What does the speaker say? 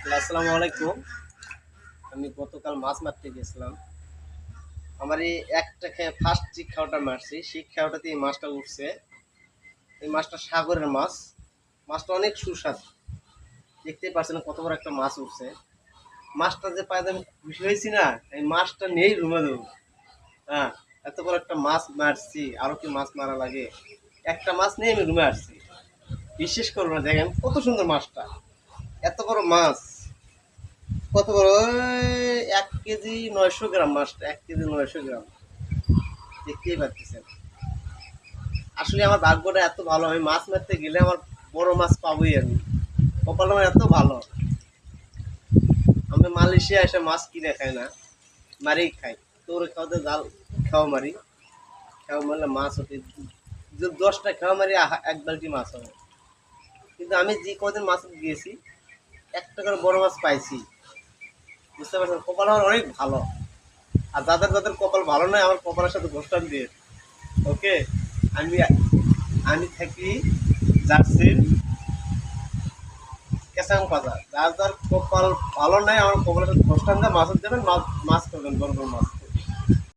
আসসালামু আলাইকুম। আমি গতকাল মাছ মারতে গেছিলাম। আমার এই একটা ফার্স্ট যে খাওয়াটা মারছি সেই খাওয়াটাতে এই মাছটা উঠছে। এই মাছটা সাগরের মাছ। মাছটা অনেক সুস্বাদু। দেখতেই পাচ্ছেন কত বড় একটা মাছ উঠছে। মাছটা যে পাইতে আমি খুশি হয়েছি না, এই মাছটা নিয়েই রুমে দেবো। হ্যাঁ, এত বড় একটা মাছ মারছি, আরো কি মাছ মারা লাগে। একটা মাছ নিয়ে আমি রুমে আসছি। বিশ্বাস করবো না, দেখেন কত সুন্দর মাছটা। এত বড় মাছ, কত বড়, ওই 1 কেজি 900 গ্রাম মাছটা, 1 কেজি 900 গ্রাম। দেখতেই পাচ্ছেন। আসলে আমার ভাগ্যটা এত ভালো, আমি মাছ মারতে গেলে আমার বড় মাছ পাবোই আমি। কপাল আমার এত ভালো। আমি মালয়েশিয়া এসে মাছ কিনে খাই না, মারি খাই। তোর খাওয়াতে জাল খাওয়া মারি, খাওয়া মারলে মাছ হতে 10টা খাওয়া মারি, এক বালতি মাছ হবে। কিন্তু আমি যে কদিন মাছ গিয়েছি, একটা করে বড় মাছ পাইছি। বুঝতে পারছেন, কপাল আমার অনেক ভালো। আর যাদের যাদের কপাল ভালো নয়, আমার কপালের সাথে ঘোষণা দিয়ে। ওকে, আমি আমি থাকি জার্সির কেসাং বাজার। যার যার কপাল ভালো নাই, আমার কপালের সাথে ঘোষণা দিয়ে মাছ দেবেন, মাছ মাছ করবেন, বড় বড় মাছ।